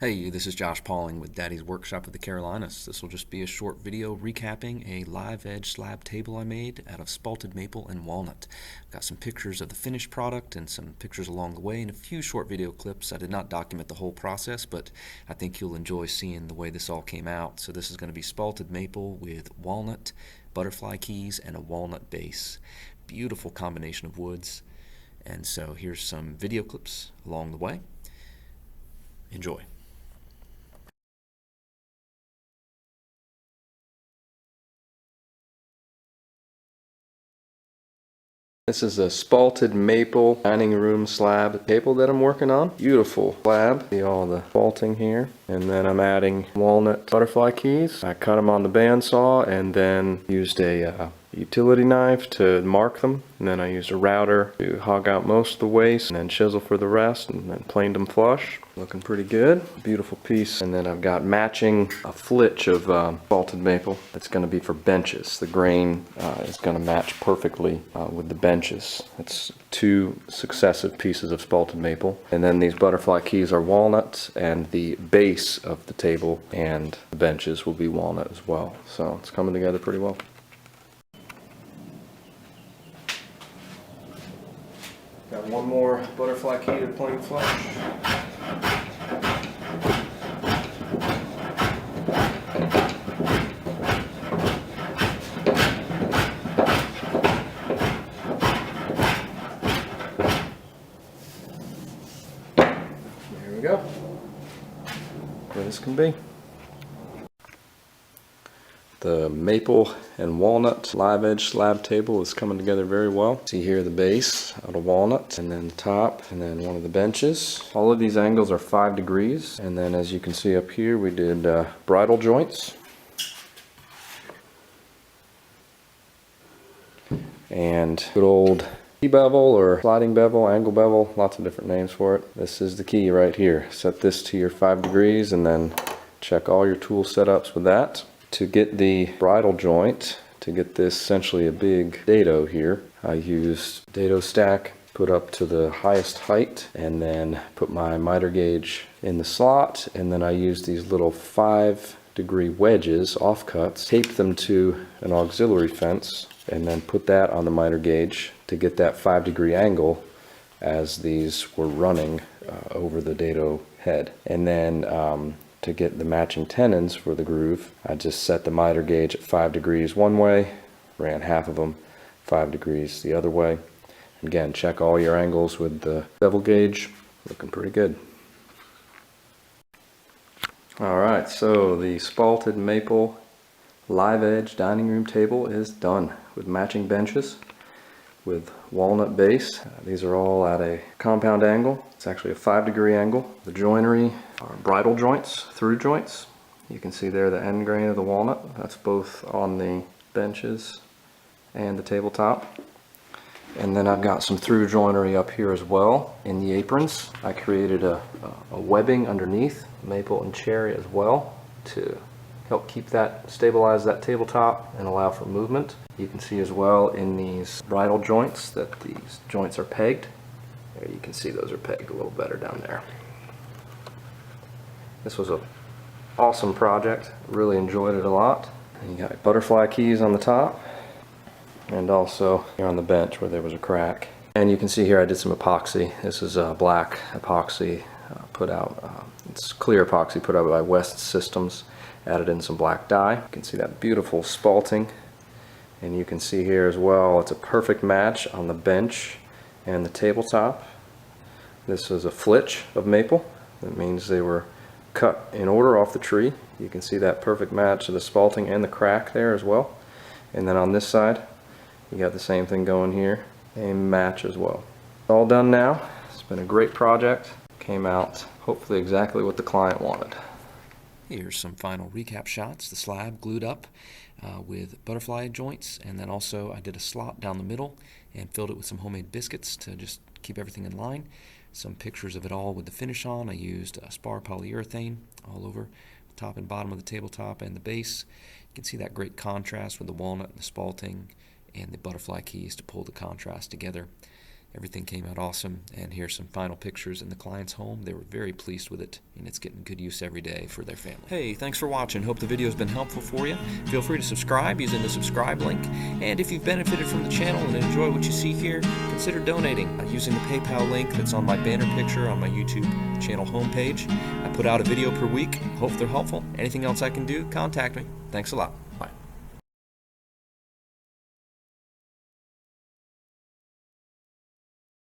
Hey, this is Josh Pauling with Daddy's Workshop of the Carolinas. This will just be a short video recapping a live edge slab table I made out of spalted maple and walnut. I've got some pictures of the finished product and some pictures along the way and a few short video clips. I did not document the whole process, but I think you'll enjoy seeing the way this all came out. So this is going to be spalted maple with walnut, butterfly keys, and a walnut base. Beautiful combination of woods. And so here's some video clips along the way. Enjoy. This is a spalted maple dining room slab table that I'm working on. Beautiful slab. See all the spalting here. And then I'm adding walnut butterfly keys. I cut them on the bandsaw and then used a utility knife to mark them. And then I used a router to hog out most of the waste and then chisel for the rest and then planed them flush. Looking pretty good. Beautiful piece. And then I've got matching a flitch of spalted maple. It's going to be for benches. The grain is going to match perfectly with the benches. It's two successive pieces of spalted maple. And then these butterfly keys are walnut, and the base of the table and the benches will be walnut as well. So it's coming together pretty well. Got one more butterfly key to plane flush. There we go. Where this can be. The maple and walnut live edge slab table is coming together very well. See here the base out of walnut, and then the top, and then one of the benches. All of these angles are 5 degrees, and then as you can see up here we did bridle joints and good old key bevel or sliding bevel, angle bevel, lots of different names for it. This is the key right here. Set this to your 5 degrees and then check all your tool setups with that. To get the bridle joint, to get this essentially a big dado here, I used dado stack, put up to the highest height, and then put my miter gauge in the slot, and then I used these little 5-degree wedges, offcuts, taped them to an auxiliary fence, and then put that on the miter gauge to get that 5-degree angle as these were running over the dado head. And then to get the matching tenons for the groove, I just set the miter gauge at 5 degrees one way, ran half of them 5 degrees the other way. Again, check all your angles with the bevel gauge. Looking pretty good. Alright, so the spalted maple live edge dining room table is done with matching benches with walnut base. These are all at a compound angle. It's actually a 5-degree angle. The joinery are bridle joints, through joints. You can see there the end grain of the walnut. That's both on the benches and the tabletop. And then I've got some through joinery up here as well in the aprons. I created a webbing underneath, maple and cherry as well, to help keep that, stabilize that tabletop and allow for movement. You can see as well in these bridle joints that these joints are pegged. There you can see those are pegged a little better down there. This was an awesome project. Really enjoyed it a lot. And you got butterfly keys on the top and also here on the bench where there was a crack. And you can see here I did some epoxy. This is black epoxy put out. It's clear epoxy put out by West Systems. Added in some black dye. You can see that beautiful spalting, and you can see here as well it's a perfect match on the bench and the tabletop. This is a flitch of maple. That means they were cut in order off the tree. You can see that perfect match of the spalting and the crack there as well. And then on this side you got the same thing going here, a match as well. All done now. It's been a great project. Came out hopefully exactly what the client wanted. Here's some final recap shots. The slab glued up with butterfly joints, and then also I did a slot down the middle and filled it with some homemade biscuits to just keep everything in line. Some pictures of it all with the finish on. I used spar polyurethane all over the top and bottom of the tabletop and the base. You can see that great contrast with the walnut and the spalting and the butterfly keys to pull the contrast together. Everything came out awesome, and here's some final pictures in the client's home. They were very pleased with it, and it's getting good use every day for their family. Hey, thanks for watching. Hope the video has been helpful for you. Feel free to subscribe using the subscribe link, and if you've benefited from the channel and enjoy what you see here, consider donating using the PayPal link that's on my banner picture on my YouTube channel homepage. I put out a video per week. Hope they're helpful. Anything else I can do, contact me. Thanks a lot.